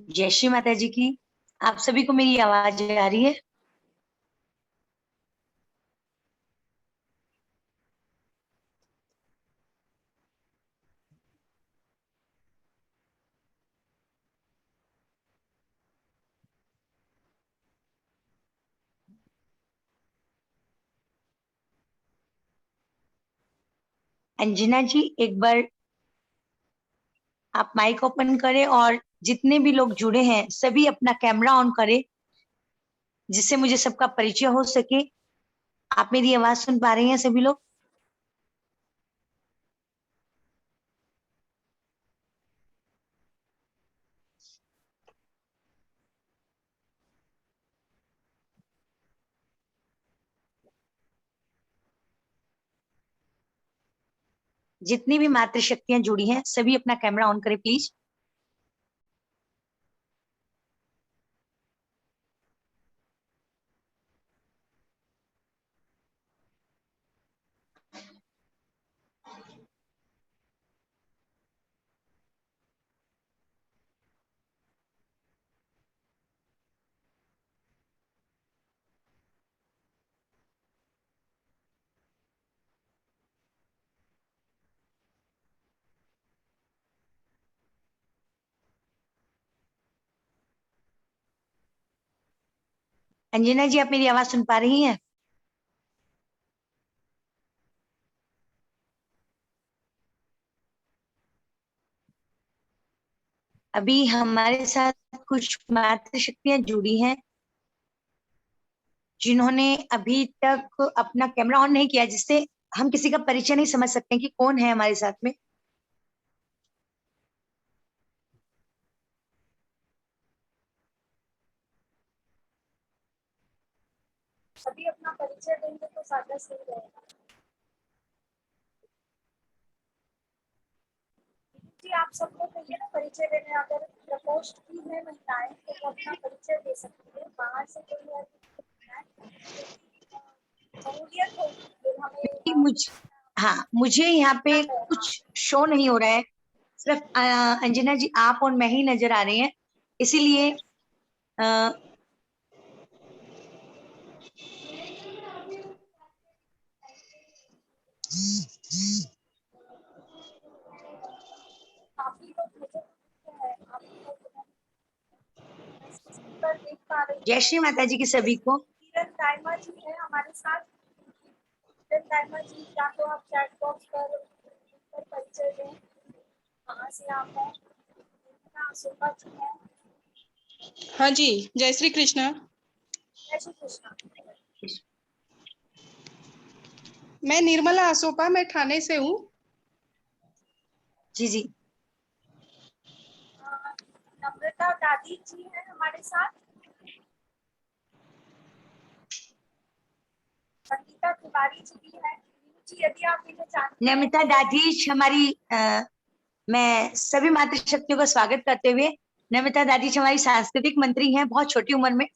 जय श्री माता जी की। आप सभी को मेरी आवाज आ रही है? अंजना जी, एक बार आप माइक ओपन करें और जितने भी लोग जुड़े हैं सभी अपना कैमरा ऑन करें, जिससे मुझे सबका परिचय हो सके। आप मेरी आवाज सुन पा रही हैं सभी लोग? जितनी भी मातृशक्तियां जुड़ी हैं सभी अपना कैमरा ऑन करें प्लीज। अंजना जी, आप मेरी आवाज सुन पा रही हैं? अभी हमारे साथ कुछ मातृशक्तियां जुड़ी हैं जिन्होंने अभी तक अपना कैमरा ऑन नहीं किया, जिससे हम किसी का परिचय नहीं समझ सकते कि कौन है हमारे साथ में। सभी अपना परिचय देंगे तो ज्यादा सही रहेगा। जी, आप सबको कहिए ना परिचय देने। अगर प्रकोष्ठ की है महिलाएं तो वो अपना परिचय दे सकती है। बाहर से कोई है सहूलियत होगी फिर हमें। हाँ, मुझे यहाँ पे कुछ शो नहीं हो रहा है, सिर्फ अंजना जी आप और मैं ही नजर आ रहे हैं, इसीलिए काफी लोग मुझे है, आप पर देख पा रही जय श्री माता जी की सभी को। किरण दाइमा जी है हमारे साथ। किरण दाइमा जी, या तो आप चैट बॉक्स पर परिचय दें कहाँ से आप हैं। सुपा जी है। हाँ जी, जय श्री कृष्णा। जय श्री कृष्णा। मैं निर्मला आसोपा, मैं ठाणे से हूँ। जी जी। नम्रता दादी जी है हमारे साथ। संगीता तिवारी जी भी है। जी, यदि आप इन्हें जानते हैं। नमिता दादीज हमारी मैं सभी मातृशक्तियों का स्वागत करते हुए, नमिता दादीज हमारी सांस्कृतिक मंत्री हैं, बहुत छोटी उम्र में।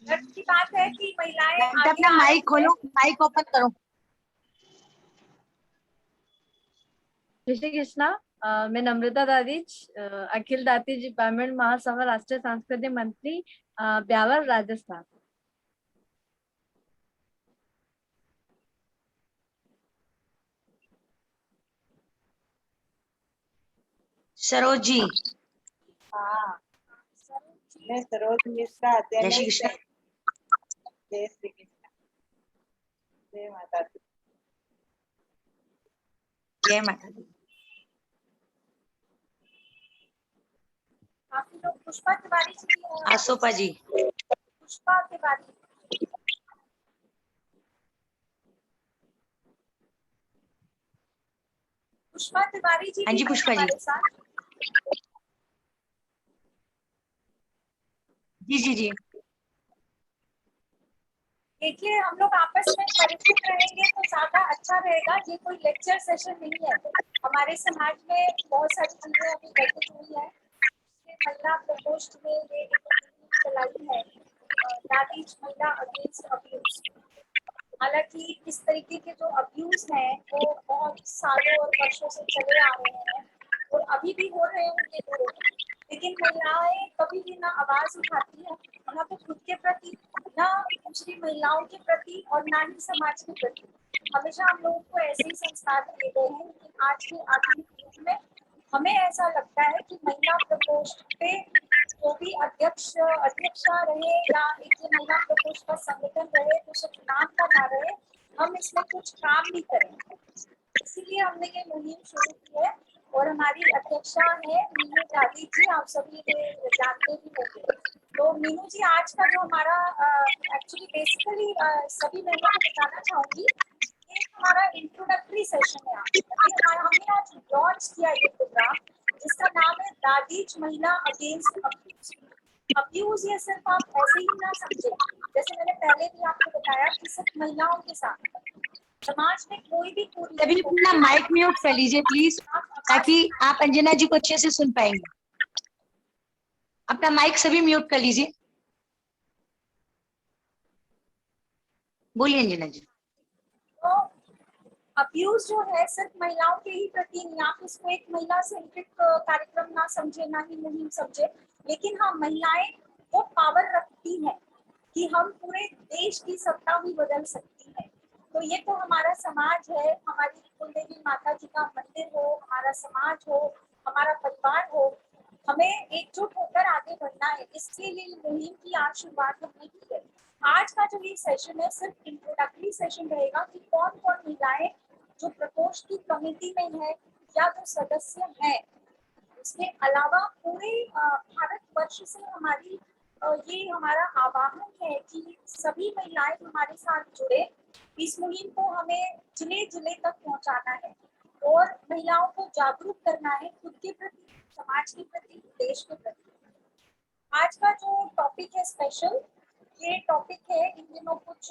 गर्व की बात है कि महिलाएं नमिता, आगे अपना आ रही माइक खोलो, माइक ओपन करो। जय श्री कृष्णा। मैं नम्रता दादीज, अखिल दातीज ब्राह्मण महासभा राष्ट्रीय सांस्कृतिक मंत्री, ब्यावर राजस्थान। सरोज जी। हाँ, मैं सरोज मिश्रा। जय श्री कृष्ण। जय श्री कृष्ण। जय माता दी। जय माता दी। लोग पुष्पा तिवारी जी भी हैं। आसोपा जी। पुष्पा तिवारी। पुष्पा तिवारी जी हाँ भी जी हैं पुष्पा जी। हमारे साथ। जी जी जी। देखिए हम लोग आपस में परिचित रहेंगे तो ज्यादा अच्छा रहेगा। ये कोई लेक्चर सेशन नहीं है। हमारे समाज में बहुत सारी चीजें अभी घटित हुई है। महिला प्रकोष्ठ में ये एक मुहिम चलाई है, दादीज महिला अगेंस्ट अब्यूज। हालांकि इस तरीके के जो अब्यूज हैं वो बहुत सालों और वर्षों से चले आ रहे हैं और अभी भी हो रहे होंगे जरूर, लेकिन महिलाएं कभी भी ना आवाज उठाती है, ना तो खुद के प्रति, ना दूसरी महिलाओं के प्रति और ना ही समाज के प्रति। हमेशा हम लोगों को ऐसे ही संस्कार दिए गए हैं, लेकिन आज के आधुनिक युग में हमें ऐसा लगता है कि महिला प्रकोष्ठ पे जो भी अध्यक्षा रहे या एक ये महिला प्रकोष्ठ का संगठन रहे तो सिर्फ नाम का ना रहे, हम इसमें कुछ काम भी करें। इसीलिए हमने ये मुहिम शुरू की है और हमारी अध्यक्षा है मीनू दादी जी, आप सभी ये जानते भी होंगे। तो मीनू जी, आज का जो हमारा एक्चुअली बेसिकली सभी बहनों को बताना चाहूंगी, ये हमारा इंट्रोडक्टरी सेशन है। ये हमारा हमने आज लॉन्च किया ये प्रोग्राम जिसका नाम है दादीज महिला अगेंस्ट अब्यूज। अब्यूज ये सिर्फ आप ऐसे ही ना समझे, जैसे मैंने पहले भी आपको बताया कि सिर्फ महिलाओं के साथ समाज में कोई भी तभी अपना माइक म्यूट कर लीजिए प्लीज, ताकि आप अंजना जी को अच्छे से सुन पाएंगे। अपना माइक सभी म्यूट कर लीजिए। बोलिए अंजना जी। तो अब्यूज जो है सिर्फ महिलाओं के ही प्रति नहीं, आप इसको एक महिला सेंट्रिक कार्यक्रम ना समझे, ना ही मुहिम समझे, लेकिन हाँ महिलाएं वो पावर रखती हैं कि हम पूरे देश की सत्ता भी बदल सकती है। तो ये तो हमारा समाज है, हमारी कुलदेवी माता जी का मंदिर हो, हमारा समाज हो, हमारा परिवार हो, हमें एकजुट होकर आगे बढ़ना है। इसके लिए मुहिम की आज शुरुआत हमने की है। आज का जो ये सेशन है सिर्फ इंट्रोडक्टरी सेशन रहेगा कि कौन कौन महिलाएं जो प्रकोष्ठ की कमेटी में है या जो सदस्य है। उसके अलावा पूरे भारतवर्ष से हमारी ये हमारा आह्वान है कि सभी महिलाएं हमारे साथ जुड़े। इस मुहिम को हमें जिले जिले तक पहुंचाना है और महिलाओं को जागरूक करना है खुद के प्रति, समाज के प्रति, देश के प्रति। आज का जो टॉपिक है स्पेशल, ये टॉपिक है इन दिनों कुछ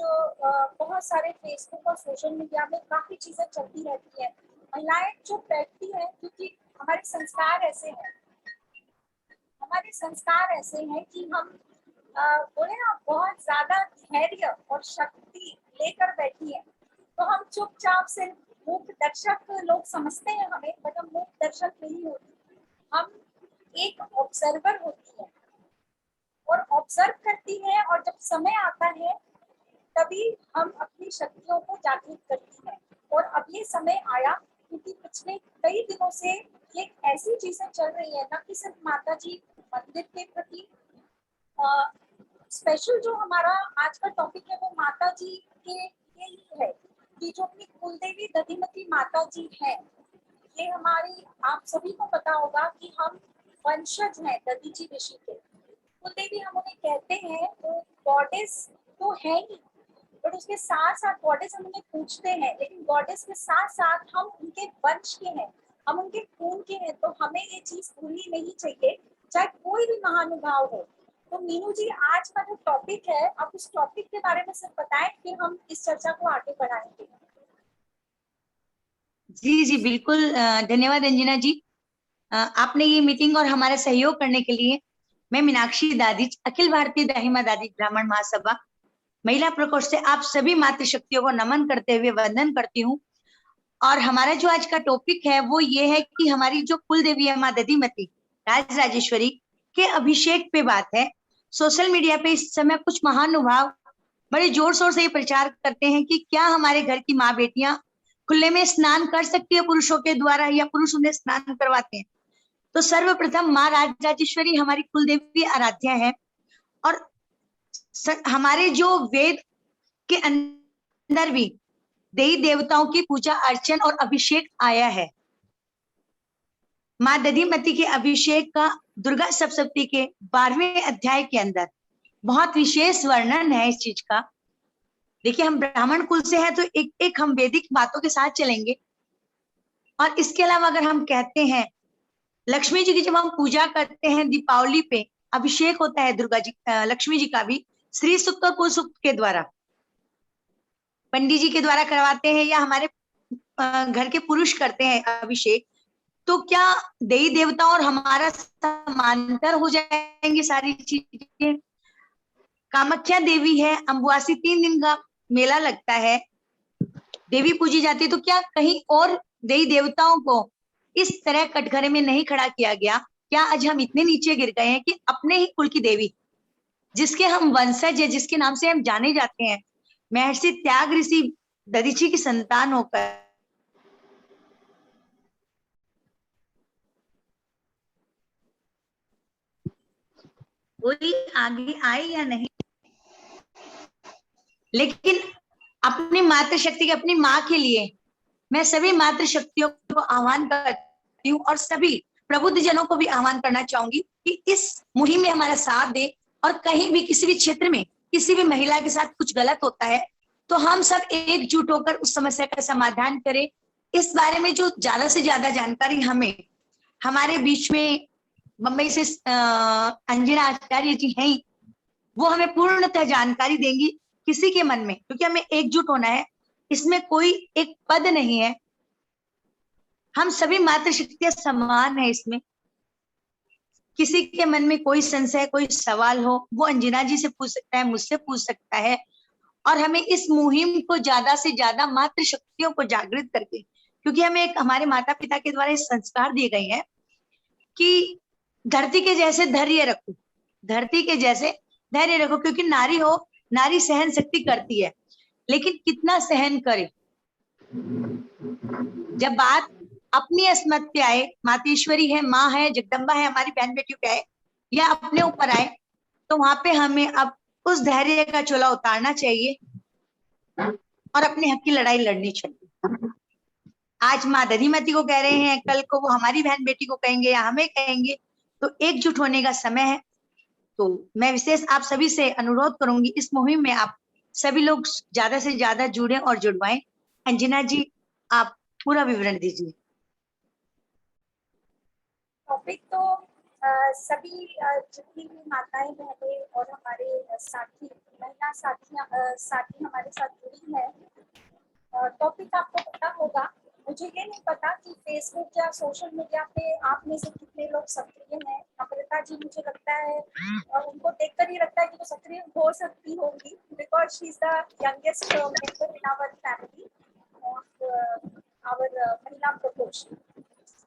बहुत सारे फेसबुक और सोशल मीडिया में काफी चीजें चलती रहती है। महिलाएं जो बैठती है, क्योंकि हमारे संस्कार ऐसे हैं, हमारे संस्कार ऐसे हैं कि हम बोले ना बहुत ज्यादा धैर्य और शक्ति लेकर बैठी है, तो हम चुपचाप से मूक दर्शक लोग समझते हैं हमें, बट हम मूक दर्शक नहीं होती, हम एक ऑब्जर्वर होती है और ऑब्जर्व करती है। और जब समय आता है तभी हम अपनी शक्तियों को जागृत करती है। और अब ये समय आया क्योंकि पिछले कई दिनों से ये ऐसी चीजें चल रही है ना कि सिर्फ माता जी मंदिर के प्रति स्पेशल जो हमारा आज का टॉपिक है वो माता जी के लिए ही है कि जो अपनी कुलदेवी दधिमती माता जी है। ये हमारी, आप सभी को पता होगा कि हम वंशज हैं दधी जी ऋषि के। कुलदेवी हम उन्हें कहते हैं, तो गॉडेस तो है ही, बट उसके साथ साथ गॉडेस हम उन्हें पूछते हैं, लेकिन गॉडेस के साथ साथ हम उनके वंश के हैं, हम उनके खून के हैं। तो हमें ये चीज भूलनी नहीं चाहिए, चाहे कोई भी महानुभाव हो। तो मीनू जी, आज का जो टॉपिक है, आप उस टॉपिक के बारे में सिर्फ बताएं, फिर हम इस चर्चा को आगे बढ़ाएंगे। जी जी बिल्कुल, धन्यवाद अंजना जी। आपने ये मीटिंग और हमारा सहयोग करने के लिए। मैं मीनाक्षी दादीज, अखिल भारतीय दाहिमा दादीज ब्राह्मण महासभा महिला प्रकोष्ठ से आप सभी मातृशक्तियों को नमन करते हुए वंदन करती हूँ। और हमारा जो आज का टॉपिक है वो ये है कि हमारी जो कुल देवी है माँ दधिमती राजराजेश्वरी के अभिषेक पे बात है। सोशल मीडिया पे इस समय कुछ महानुभाव बड़े जोर शोर से ये प्रचार करते हैं कि क्या हमारे घर की माँ बेटियां खुले में स्नान कर सकती है पुरुषों के द्वारा, या पुरुष उन्हें स्नान करवाते हैं। तो सर्वप्रथम माँ राजराजेश्वरी हमारी कुलदेवी आराध्या है और हमारे जो वेद के अंदर भी देवी देवताओं की पूजा अर्चन और अभिषेक आया है। माँ दधिमती के अभिषेक का दुर्गा सप्तशती के 12वें अध्याय के अंदर बहुत विशेष वर्णन है इस चीज का। देखिए, हम ब्राह्मण कुल से हैं तो एक एक हम वैदिक बातों के साथ चलेंगे। और इसके अलावा अगर हम कहते हैं लक्ष्मी जी की जब हम पूजा करते हैं, दीपावली पे अभिषेक होता है दुर्गा जी लक्ष्मी जी का भी श्री सूक्त और कुल सूक्त के द्वारा, पंडित जी के द्वारा करवाते हैं या हमारे घर के पुरुष करते हैं अभिषेक। तो क्या देवी देवता और हमारा समांतर हो जाएंगे सारी चीजें? कामाख्या देवी है, अम्बुवासी 3 दिन का मेला लगता है, देवी पूजी जाती है। तो क्या कहीं और देवी देवताओं को इस तरह कटघरे में नहीं खड़ा किया गया? क्या आज हम इतने नीचे गिर गए हैं कि अपने ही कुल की देवी, जिसके हम वंशज है, जिसके नाम से हम जाने जाते हैं, महर्षि त्याग ऋषि दधीची की संतान होकर कोई आगे आए या नहीं, लेकिन अपनी मातृशक्ति के, अपनी माँ के लिए मैं सभी मातृशक्तियों को आह्वान करती हूँ और सभी प्रबुद्ध जनों को भी आह्वान करना चाहूंगी कि इस मुहिम में हमारा साथ दे। और कहीं भी किसी भी क्षेत्र में किसी भी महिला के साथ कुछ गलत होता है तो हम सब एकजुट होकर उस समस्या का समाधान करें। इस बारे में जो ज्यादा से ज्यादा जानकारी हमें हमारे बीच में बम्बई से अंजना आचार्य जी हैं, वो हमें पूर्णतः जानकारी देंगी किसी के मन में, क्योंकि हमें एकजुट होना है। इसमें कोई एक पद नहीं है, हम सभी मातृशक्तियां समान है। इसमें किसी के मन में कोई संशय, कोई सवाल हो, वो अंजना जी से पूछ सकता है, मुझसे पूछ सकता है। और हमें इस मुहिम को ज्यादा से ज्यादा मातृशक्तियों को जागृत करके, क्योंकि हमें एक हमारे माता पिता के द्वारा इस संस्कार दिए गए हैं कि धरती के जैसे धैर्य रखो, धरती के जैसे धैर्य रखो, क्योंकि नारी हो, नारी सहन शक्ति करती है, लेकिन कितना सहन करे। जब बात अपनी अस्मत पे आए, मातेश्वरी है, माँ है, जगदम्बा है, हमारी बहन बेटियों पे आए या अपने ऊपर आए, तो वहां पे हमें अब उस धैर्य का चोला उतारना चाहिए और अपने हक की लड़ाई लड़नी चाहिए। आज माँ दधिमती को कह रहे हैं, कल को वो हमारी बहन बेटी को कहेंगे या हमें कहेंगे, तो एकजुट होने का समय है। तो मैं विशेष आप सभी से अनुरोध करूंगी, इस मुहिम में आप सभी लोग ज्यादा से ज्यादा जुड़े और जुड़वाएं। अंजना जी, आप पूरा विवरण दीजिए। टॉपिक तो सभी जितनी भी माताएं बहनें और हमारे साथी महिला साथी हमारे साथ जुड़ी है। टॉपिक आपको पता होगा, मुझे ये नहीं पता कि फेसबुक या सोशल मीडिया पे आप में से कितने लोग सक्रिय हैं। अमृता जी, मुझे लगता है और उनको देखकर ही लगता है कि वो सक्रिय हो सकती होंगी, because she is the youngest member in our family of our mahila proportion.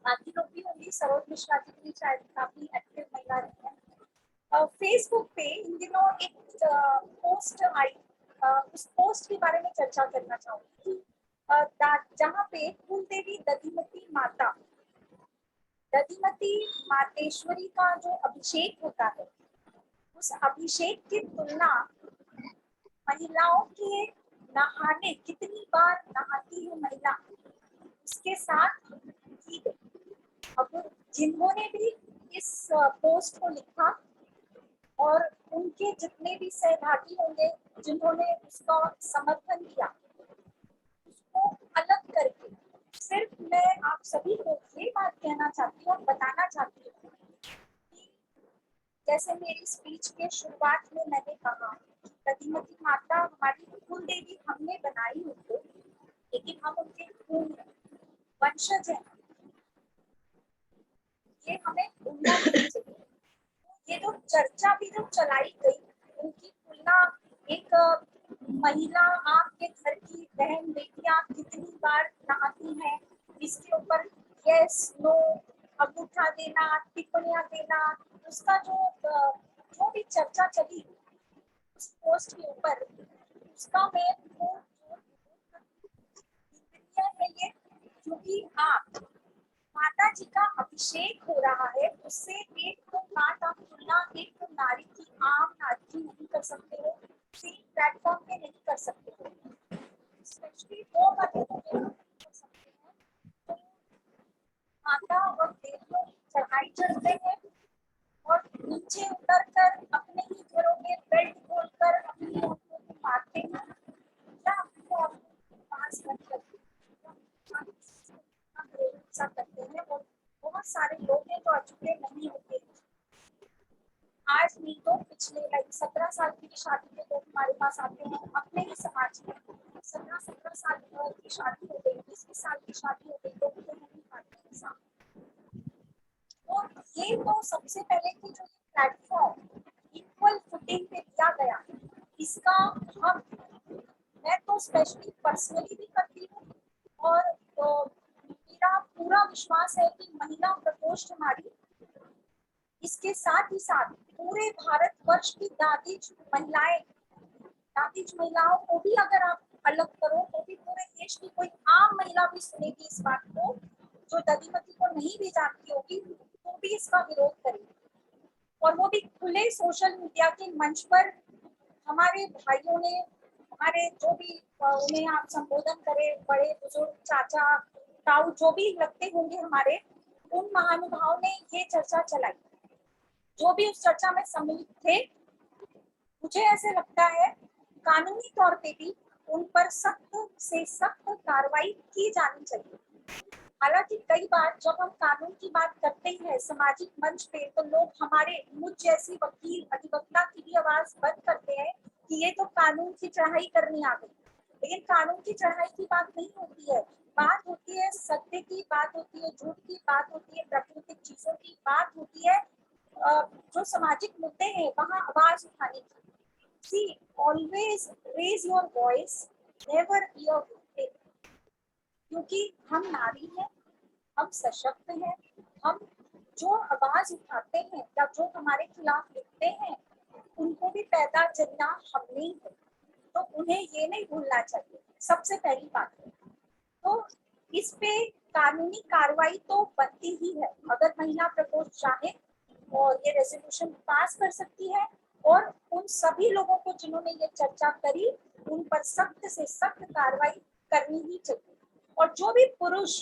बाकी लोग भी होंगी, सरोज मिश्रा जी भी शायद काफी एक्टिव महिला रही है। फेसबुक पे इन दिनों एक पोस्ट आई, उस पोस्ट के बारे में चर्चा करना चाहूंगी। जहाँ पे कुल देवी दधिमती माता, दधिमती मातेश्वरी का जो अभिषेक होता है, उस अभिषेक की तुलना महिलाओं के नहाने, कितनी बार नहाती है महिला, उसके साथ की गई। अब जिन्होंने भी इस पोस्ट को लिखा और उनके जितने भी सहभागी होंगे जिन्होंने उसका समर्थन किया, उसको अलग करके सिर्फ मैं आप सभी को ये बात कहना चाहती हूँ और बताना चाहती हूँ कि जैसे मेरी स्पीच के शुरुआत में मैंने कहा, दधिमती माता हमारी कुल देवी हमने बनाई उनको, लेकिन हम उनके खून वंशज हैं, ये हमें भूलना नहीं चाहिए। ये जो चर्चा भी जो चलाई गई, उनकी तुलना एक महिला, आपके घर की बहन बेटियां कितनी बार नहाती हैं, इसके ऊपर यस नो अंगूठा देना, टिप्पणियां देना, उसका जो भी चर्चा चली उस पोस्ट के ऊपर, उसका मैं है ये, क्योंकि आप माता जी का अभिषेक हो रहा है, उससे एक तो बात आप तुलना एक तो नारी की, आम नारी की नहीं कर सकते हो, सेम प्लेटफॉर्म पे नहीं कर सकते हो, स्पेशली वो बातें कर सकते हैं तो माता और देवियों सारे लोग हैं जो एजुकेटेड नहीं होते। आज नहीं तो पिछले 17 साल की भी शादी के लोग हमारे पास आते हैं अपने ही समाज में। 17 साल की शादी हो गई, 20 साल की शादी हो गई, लोग तो नहीं पाते हैं साथ। और ये तो सबसे पहले कि जो प्लेटफॉर्म इक्वल फुटिंग पे दिया गया, इसका हम मैं तो स्पेशली पर्सनली भी करती हूँ और मेरा पूरा विश्वास है कि महिला प्रकोष्ठ हमारी इसके साथ ही साथ पूरे भारतवर्ष की दादिज महिलाओं को भी अगर आप अलग करो तो भी पूरे देश की कोई आम महिला भी सुनेगी इस बात को, जो दधीमती को नहीं भी जानती होगी तो भी इसका विरोध करेगी। और वो भी खुले सोशल मीडिया के मंच पर हमारे भाइयों ने, हमारे जो भी उन्हें आप संबोधन करें, बड़े बुजुर्ग, चाचा ताऊ जो भी लगते होंगे हमारे, उन महानुभावों ने ये चर्चा चलाई। जो भी उस चर्चा में सम्मिलित थे, मुझे ऐसे लगता है कानूनी तौर पे भी उन पर सख्त से सख्त कार्रवाई की जानी चाहिए। हालांकि कई बार जब हम कानून की बात करते हैं सामाजिक मंच पे, तो लोग मुझ जैसी वकील अधिवक्ता की भी आवाज बंद करते हैं कि ये तो कानून की चढ़ाई करनी आ गई। लेकिन कानून की चढ़ाई की बात नहीं होती है, बात होती है सत्य की, बात होती है झूठ की, बात होती है प्राकृतिक चीजों की, बात होती है जो सामाजिक मुद्दे हैं वहां आवाज उठाने की। See, always raise your voice, never be a victim. क्योंकि हम नारी हैं, हम सशक्त हैं, हम जो आवाज उठाते हैं या जो हमारे खिलाफ लिखते हैं उनको भी पैदा करना हमने ही है, तो उन्हें ये नहीं भूलना चाहिए, सबसे पहली बात है। तो इस पे कानूनी कार्रवाई तो बनती ही है। अगर महिला प्रकोष्ठ चाहे और ये रेजोल्यूशन पास कर सकती है और उन सभी लोगों को जिन्होंने ये चर्चा करी उन पर सख्त से सख्त कार्रवाई करनी ही चाहिए। और जो भी पुरुष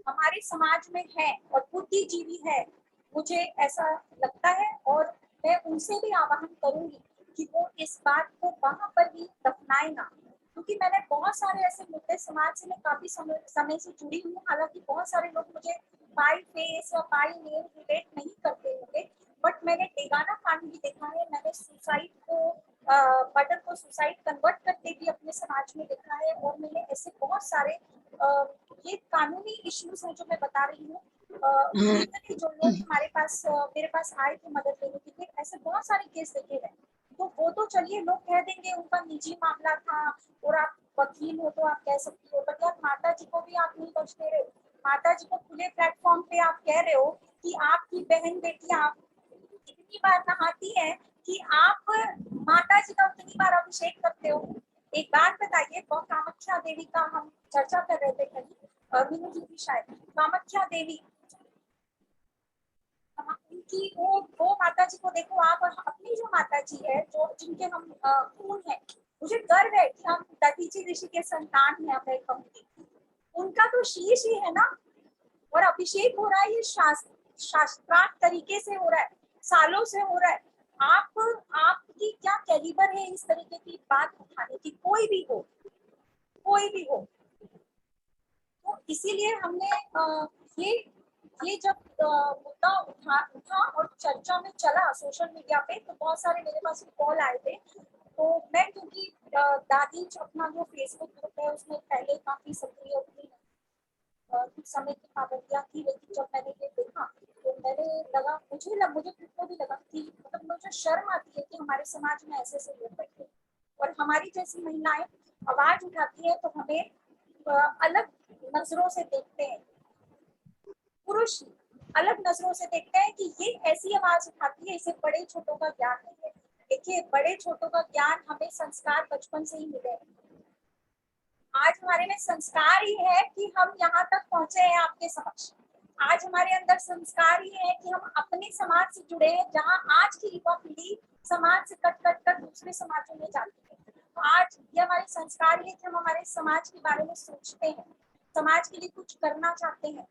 हमारे समाज में है और बुद्धिजीवी है, मुझे ऐसा लगता है और मैं उनसे भी आह्वान करूंगी कि वो इस बात को वहां पर ही दफनाए ना, क्योंकि मैंने बहुत सारे ऐसे मुद्दे समाज से मैं काफी समय से जुड़ी हूँ। हालांकि बहुत सारे लोग मुझे बाय फेस या बाय नेम रिलेट नहीं करते होंगे, बट मैंने डेगाना कांड भी देखा है, मैंने सुसाइड को मर्डर को सुसाइड कन्वर्ट करते भी अपने समाज में देखा है, और मैंने ऐसे बहुत सारे ये कानूनी इश्यूज हैं जो मैं बता रही हूँ। जो लोग हमारे पास मेरे पास आए थे मदद लेने के लिए, ऐसे बहुत सारे केस देखे हैं। तो वो तो चलिए लोग कह देंगे उनका निजी मामला था और आप वकील हो तो आप कह सकती हो, बट यार माता जी को भी आप नहीं बच दे रहे। माता जी को खुले प्लेटफॉर्म पे आप कह रहे हो कि आपकी बहन बेटियां इतनी बार नहाती है कि आप माता जी का उतनी बार अभिषेक करते हो। एक बात बताइए, कामाख्या देवी का हम चर्चा कर रहे थे कहीं, मीनू जी की शायद, कामाख्या देवी उनकी वो माता जी को देखो आप, और अपनी जो माता जी है जो जिनके हम खून है, मुझे गर्व है कि हम दधीची ऋषि के संतान हैं। मैं कहूँगी उनका तो शीश ही है ना, और अभिषेक हो रहा है ये शास्त्रार्थ तरीके से हो रहा है, सालों से हो रहा है। आपकी क्या कैलिबर है इस तरीके की बात उठाने की, कोई भी हो। तो इसीलिए हमने ये जब मुद्दा उठा और चर्चा में चला सोशल मीडिया पे, तो बहुत सारे मेरे पास कॉल आए थे। तो मैं क्योंकि दादी अपना जो फेसबुक ग्रुप है उसमें पहले काफी सक्रिय थी, कुछ समय की पाबंदियां थी, लेकिन जब मैंने ये देखा तो मुझे खुद को भी लगा कि मतलब मुझे शर्म आती है कि हमारे समाज में ऐसे ऐसे लोग बैठे, और हमारी जैसी महिलाएं आवाज उठाती है तो हमें अलग नजरों से देखते हैं, पुरुष अलग नजरों से देखते हैं कि ये ऐसी आवाज उठाती है, इसे बड़े छोटों का ज्ञान नहीं है। देखिए, बड़े छोटों का ज्ञान हमें संस्कार बचपन से ही मिले। आज हमारे में संस्कार ही है कि हम यहाँ तक पहुंचे हैं आपके समक्ष। आज हमारे अंदर संस्कार ही है कि हम अपने समाज से जुड़े हैं, जहाँ आज की युवा पीढ़ी समाज से कट कर दूसरे समाजों में जाती है। तो आज ये हमारे संस्कार ही है कि हम हमारे समाज के बारे में सोचते हैं, समाज के लिए कुछ करना चाहते हैं।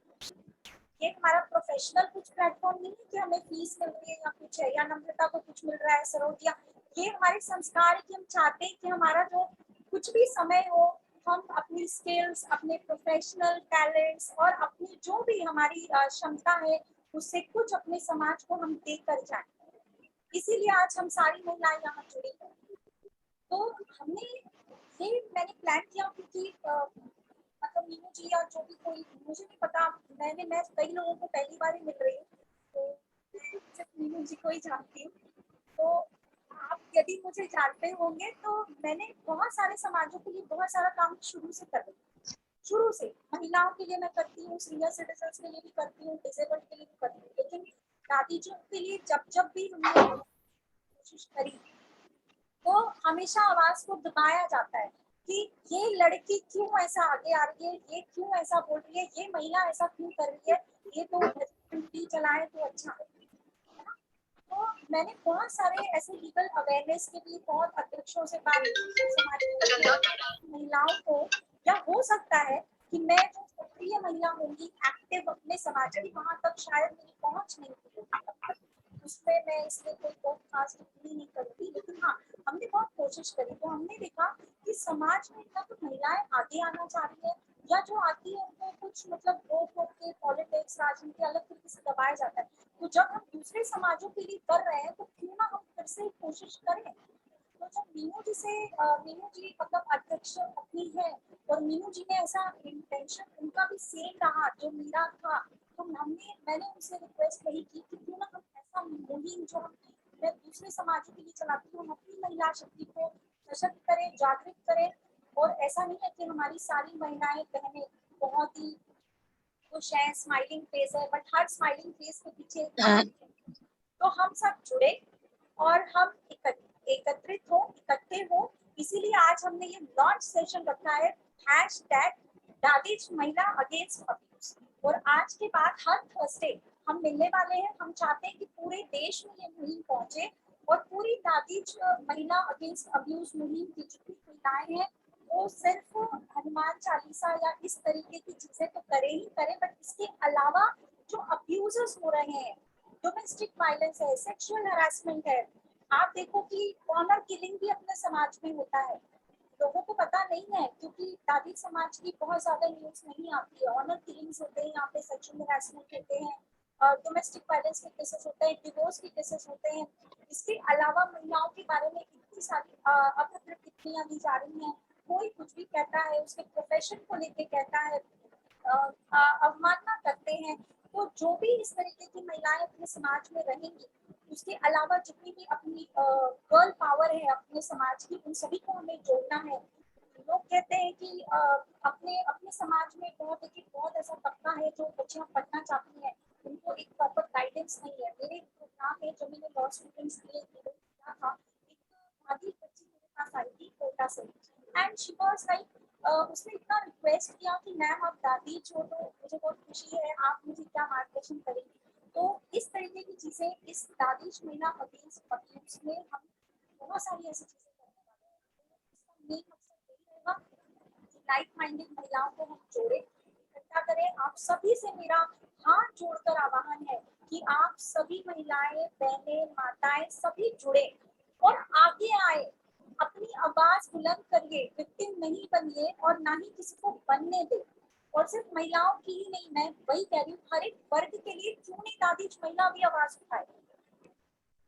ये हमारा प्रोफेशनल कुछ प्लेटफॉर्म नहीं है कि हमें फीस मिल रही है या कुछ है, या नम्रता को कुछ मिल रहा है, सरोजिया। ये हमारे संस्कार है कि हम चाहते हैं कि हमारा जो कुछ भी समय हो, हम अपनी स्किल्स, अपने प्रोफेशनल टैलेंट्स और अपनी जो भी हमारी क्षमता है उससे कुछ अपने समाज को हम दे कर जाए, इसीलिए आज हम सारी महिलाएं यहाँ जुड़ी हैं। तो हमने ये मैंने प्लान किया क्योंकि मतलब मीनू जी या जो भी कोई, मुझे नहीं पता, मैं कई लोगों को पहली बार ही मिल रही हूँ, तो मैं सिर्फ मीनू जी को ही जानती हूँ। तो आप यदि मुझे जानते होंगे तो मैंने बहुत सारे समाजों के लिए बहुत सारा काम शुरू से कर रही हूँ। शुरू से महिलाओं के लिए मैं करती हूँ, सीनियर सिटीजन के लिए भी करती हूँ, डिसेबल्ड के लिए भी करती हूँ, लेकिन दादी जी के लिए जब भी हमने कोशिश करी तो हमेशा आवाज को दबाया जाता है कि ये लड़की क्यों ऐसा आगे आ रही है, ये क्यों ऐसा बोल रही है, ये महिला ऐसा क्यों कर रही है, ये तो चलाए तो अच्छा है ना। तो मैंने बहुत सारे ऐसे लीगल अवेयरनेस के लिए बहुत अध्यक्षों से बात की, समाज महिलाओं को, या हो सकता है कि मैं जो सक्रिय महिला होंगी एक्टिव अपने समाज की, वहां तक शायद मेरी पहुंच नहीं थी, उसमें मैं इसलिए कोई बहुत खास टिप्पणी नहीं करती, लेकिन हाँ हमने बहुत कोशिश करी। तो हमने देखा कि समाज में ना तो महिलाएं आगे आना चाह रही है, या जो आती है उनको कुछ मतलब रोक के पॉलिटिक्स राजनीति अलग तरीके से दबाया जाता है। तो जब हम दूसरे समाजों के लिए कर रहे हैं तो क्यों ना हम फिर से कोशिश करें। तो जब मीनू जी मतलब अध्यक्ष अपनी है और मीनू जी ने ऐसा इंटेंशन उनका भी सेम रहा जो मेरा था, तो मैंने उनसे रिक्वेस्ट यही की कि क्यों ना हम ऐसा मुहिम जो मैं दूसरे समाजों के लिए चलाती हूँ, हम अपनी महिला शक्ति को सशक्त करें, जागृत करें। और ऐसा नहीं है कि हमारी सारी महिलाएं बहनें बहुत ही खुश है, स्माइलिंग फेस है, बट हर स्माइलिंग फेस के पीछे एक कहानी है। तो हम सब जुड़े और हम एकत्रित हो, इकट्ठे हो, इसीलिए आज हमने ये लॉन्च सेशन रखा है #दादीज महिला अगेंस्ट अब्यूज। और आज के बाद हर थर्सडे हम मिलने वाले हैं। हम चाहते हैं कि पूरे देश में ये मुहिम पहुंचे और पूरी दादीज महिला अगेंस्ट अब्यूज मुहिम की जितनी महिलाएं हैं वो सिर्फ हनुमान चालीसा या इस तरीके की चीजें तो करें ही करें, बट इसके अलावा जो अब्यूजर्स हो रहे हैं, डोमेस्टिक वायलेंस है, सेक्सुअल हरासमेंट है, आप देखो कि ऑनर किलिंग भी अपने समाज में होता है, लोगों को पता नहीं है क्योंकि दादी समाज की बहुत ज्यादा न्यूज नहीं आती है। ऑनर किलिंग्स होते हैं यहाँ पे, सेक्सुअल हरासमेंट होते हैं, डोमेस्टिक वायलेंस के केसेस होते हैं, डिवोर्स के केसेस होते हैं। इसके अलावा महिलाओं के बारे में इतनी सारी अभद्र टिप्पणियां दी जा रही हैं, कोई कुछ भी कहता है, उसके प्रोफेशन को लेके कहता है, अवमानना करते हैं। तो जो भी इस तरीके की महिलाएं अपने समाज में रहेंगी, उसके अलावा जितनी भी अपनी गर्ल पावर है अपने समाज की, उन सभी को हमें जोड़ना है। लोग कहते हैं कि अपने अपने समाज में बहुत ऐसा तबका है जो बच्चियां पढ़ना चाहती हैं, उनको एक प्रॉपर गाइडेंस नहीं है। मेरे प्रोग्राम में जो मैंने लॉ स्टूडेंट्स के लिए किया था, एक आधी बच्ची मेरे पास आई थी कोटा से, एंड शी वाज लाइक, उसने इतना रिक्वेस्ट किया कि मैम आप दादी जो, तो मुझे बहुत खुशी है, आप मुझे क्या मार्गदर्शन करेंगे। तो इस तरीके की चीजें इस दादिश महिला अगेंस्ट अब्यूज में हम बहुत सारी ऐसी चीजें करने वाले हैं। इसका मेन मकसद यही रहेगा कि लाइक माइंडेड महिलाओं को हम जोड़े, इकट्ठा करें। आप सभी से मेरा हाथ जोड़कर आह्वान है कि आप सभी महिलाएं, बहनें, माताएं सभी जुड़े और आगे आए, अपनी आवाज बुलंद करिए, विक्टिम नहीं बनिए और ना ही किसी को बनने दे। और सिर्फ महिलाओं की ही नहीं, मैं वही कह रही हूँ, हर एक वर्ग के लिए क्यों नहीं दादीज महिला भी आवाज उठाए।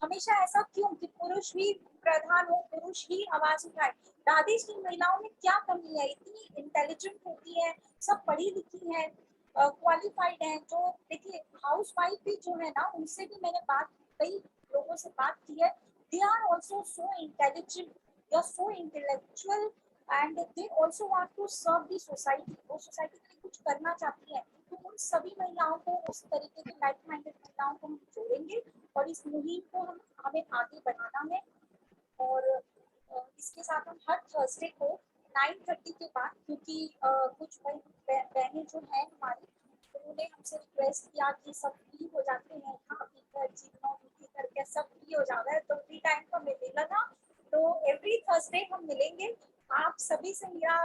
हमेशा ऐसा क्यों कि पुरुष ही प्रधान हो, पुरुष ही आवाज उठाए। दादीज की महिलाओं में क्या कमी है, इतनी इंटेलिजेंट होती है, सब पढ़ी लिखी है, क्वालिफाइड है। जो देखिए हाउस वाइफ भी जो है ना, उनसे भी मैंने कई लोगों से बात की है, they are also so intelligent, they are so intellectual and they also want to serve the society. वो सोसाइटी के लिए कुछ करना चाहती है। तो उन सभी महिलाओं को, उस तरीके की लाइक माइंडेड महिलाओं को हम जोड़ेंगे और इस मुहिम को हमें आगे बढ़ाना है। और इसके साथ हम हर थर्सडे को 9:30 के बाद, क्योंकि कुछ बहनें जो हैं हमारी, उन्होंने हमसे रिक्वेस्ट किया कि सब फ्री हो जाते हैं, खा पी कर जीवनों करके सब फ्री हो जाता है तो फ्री टाइम तो मिलेगा ना। तो एवरी थर्सडे हम मिलेंगे। आप सभी से मेरा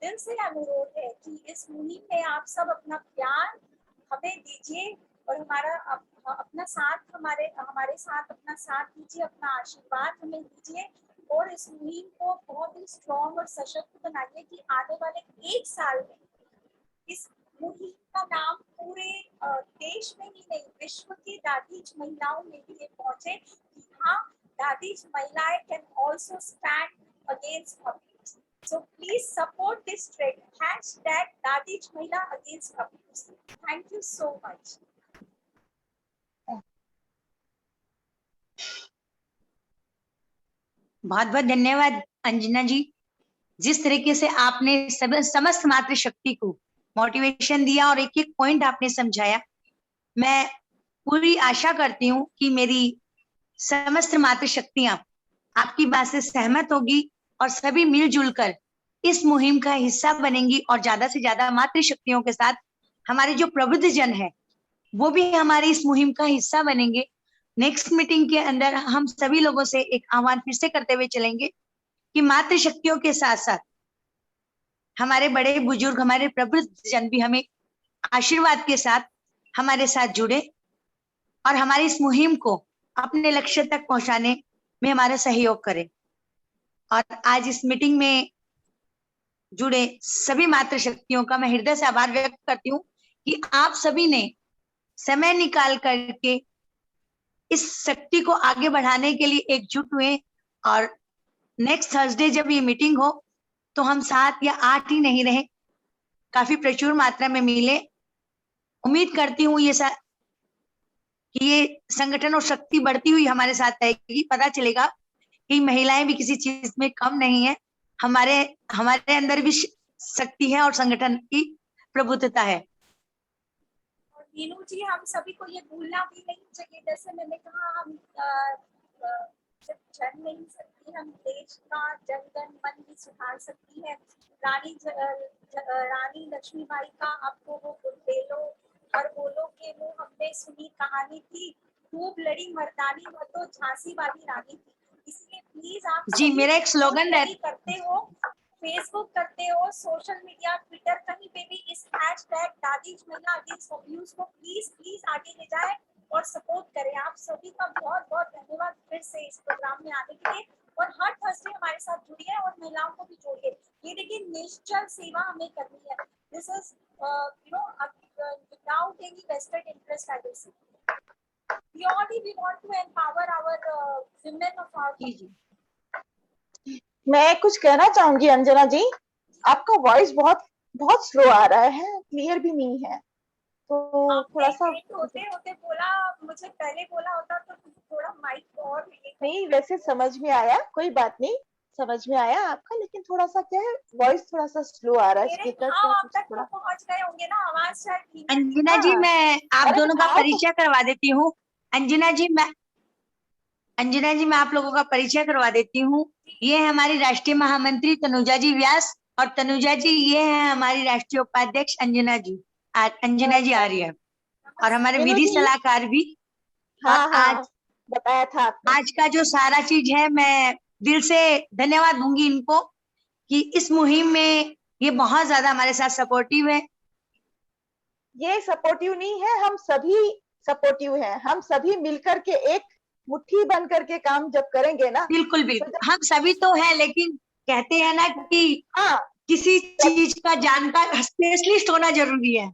दिल से अनुरोध है कि इस मुहिम में आप सब अपना प्यार हमें दीजिए और अपना साथ हमारे साथ अपना साथ दीजिए, अपना आशीर्वाद हमें दीजिए और इस मुहिम को बहुत ही स्ट्रॉन्ग और सशक्त बनाइए कि आने वाले 1 साल में इस मुहिम का नाम पूरे देश में ही नहीं विश्व की दादीज महिलाओं में भी ये पहुंचे कि हाँ दादीज महिलाएं can also stand against abuse. So please support this trend. Hashtag Dadij Mahila Against Abuse. Thank you so much. बहुत बहुत धन्यवाद अंजना जी. जिस तरीके से आपने समस्त मातृशक्ति को मोटिवेशन दिया और एक एक पॉइंट आपने समझाया, मैं पूरी आशा करती हूँ कि मेरी समस्त मातृशक्तियां आपकी बात से सहमत होगी और सभी मिलजुल कर इस मुहिम का हिस्सा बनेंगी और ज्यादा से ज्यादा मातृशक्तियों के साथ हमारे जो प्रबुद्ध जन है वो भी हमारी इस मुहिम का हिस्सा बनेंगे. नेक्स्ट मीटिंग के अंदर हम सभी लोगों से एक आह्वान फिर से करते हुए चलेंगे कि मातृशक्तियों के साथ साथ हमारे बड़े बुजुर्ग, हमारे प्रबुद्ध जन भी हमें आशीर्वाद के साथ हमारे साथ जुड़े और हमारी इस मुहिम को अपने लक्ष्य तक पहुंचाने में हमारा सहयोग करें. और आज इस मीटिंग में जुड़े सभी मातृशक्तियों का मैं हृदय से आभार व्यक्त करती हूँ कि आप सभी ने समय निकाल करके इस शक्ति को आगे बढ़ाने के लिए एकजुट हुए. और नेक्स्ट थर्सडे जब ये मीटिंग हो तो हम 7 या 8 ही नहीं रहे, काफी प्रचुर मात्रा में मिले. उम्मीद करती हूँ कि ये संगठन और शक्ति बढ़ती हुई हमारे साथ रहेगी. पता चलेगा कि महिलाएं भी किसी चीज में कम नहीं है, हमारे अंदर भी शक्ति है और संगठन की प्रभुत्वता है. मीनू जी, हम सभी को ये भूलना भी नहीं चाहिए, जैसे मैंने कहा हम सिर्फ जन नहीं सकती, हम देश का जनगण मन भी सुधार सकती है. रानी लक्ष्मीबाई का आपको वो बुंदेलो और बोलो के मुंह हमने सुनी कहानी थी, खूब लड़ी मर्दानी वो तो झांसी वाली रानी थी. इसलिए प्लीज आप जी, मेरा एक स्लोगन है, करते हो, फेसबुक करते हो, सोशल मीडिया, ट्विटर, कहीं पे भी इस हैशटैग दादीज महिला अगेंस्ट अब्यूज को प्लीज आगे ले जाए और सपोर्ट करें. आप सभी का बहुत बहुत धन्यवाद फिर से इस प्रोग्राम में आने के लिए. और हर थर्सडे हमारे साथ जुड़िए और महिलाओं को भी जोड़िए. ये देखिए निश्चल सेवा हमें करनी है. This is without any vested interest. I will say purely we want to empower our women of our. मैं कुछ कहना चाहूंगी अंजना जी. आपका वॉइस बहुत स्लो आ रहा है, क्लियर भी नहीं है, तो थोड़ा सा होते बोला, मुझे पहले बोला होता तो थोड़ा माइक और नहीं. वैसे समझ में आया, कोई बात नहीं, समझ में आया आपका, लेकिन थोड़ा सा क्या है, वॉइस थोड़ा सा स्लो आ रहा है. स्पीकर थोड़ा पहुंच गए होंगे ना, आवाज शायद. अंजना जी, मैं आप दोनों का परिचय करवा देती हूँ. अंजना जी, मैं आप लोगों का परिचय करवा देती हूँ. ये है हमारी राष्ट्रीय महामंत्री तनुजा जी व्यास, और तनुजा जी ये है हमारी राष्ट्रीय उपाध्यक्ष अंजना जी आर्य, और हमारे विधि सलाहकार भी. हाँ, आज बताया था आपने. आज का जो सारा चीज है, मैं दिल से धन्यवाद दूंगी इनको कि इस मुहिम में ये बहुत ज्यादा हमारे साथ सपोर्टिव है. ये सपोर्टिव नहीं है, हम सभी सपोर्टिव हैं. हम सभी मिलकर के एक मुट्ठी बन करके काम जब करेंगे ना. बिल्कुल बिल्कुल, हम सभी तो हैं, लेकिन कहते हैं ना कि किसी चीज का जानकार स्पेशलिस्ट होना जरूरी है.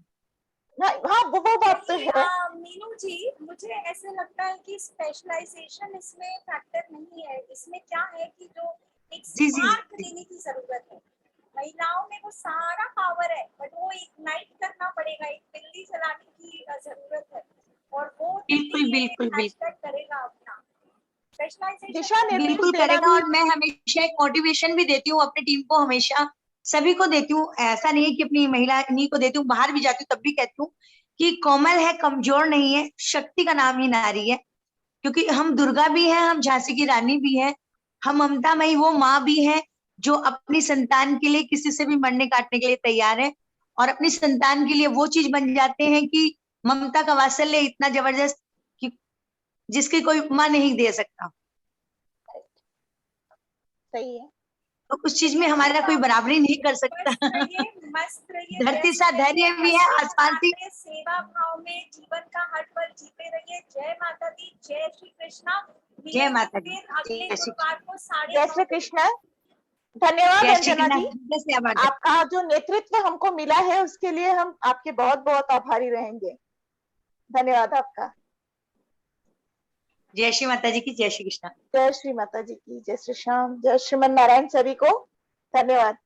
हाँ, वो बात तो है. मीनू जी, मुझे ऐसे लगता है कि स्पेशलाइजेशन इसमें फैक्टर नहीं है. इसमें क्या है कि जो एक स्पार्क देने की जरूरत है. महिलाओं में वो सारा पावर है, बट वो इग्नाइट करना पड़ेगा. एक बिल्ली जलाने की जरूरत है, और वो बिल्कुल करेगा अपना बिल्कुल करेगा. और मैं हमेशा एक मोटिवेशन भी देती हूँ अपनी टीम को, हमेशा सभी को देती हूँ. ऐसा नहीं है कि अपनी महिला इन्हीं को देती हूँ, बाहर भी जाती हूँ तब भी कहती हूँ कि कोमल है, कमजोर नहीं है, शक्ति का नाम ही नारी है. क्योंकि हम दुर्गा भी हैं, हम झांसी की रानी भी है, हम ममता मई वो माँ भी है जो अपनी संतान के लिए किसी से भी मरने काटने के लिए तैयार है, और अपनी संतान के लिए वो चीज बन जाते हैं कि ममता का वात्सल्य इतना जबरदस्त कि जिसकी कोई माँ नहीं दे सकता. सही है. तो उस चीज में हमारा कोई बराबरी नहीं कर सकता. धरती सा धैर्य भी है, आसमान से सेवा भाव में जीवन का हर पल जीते रहिए. जय माता दी, जय श्री कृष्णा. जय माता दी, अगले गुरुवार को 9:30 जय श्री कृष्णा. धन्यवाद जय श्री अंजना कृष्ण, जी। हृदय से आभार व्यक्त। आपका जो नेतृत्व हमको मिला है उसके लिए हम आपके बहुत बहुत आभारी रहेंगे। धन्यवाद आपका। जय श्री माता जी की, जय श्री कृष्ण। जय श्री माता जी की, जय श्री श्याम, जय श्रीमन नारायण सभी को धन्यवाद।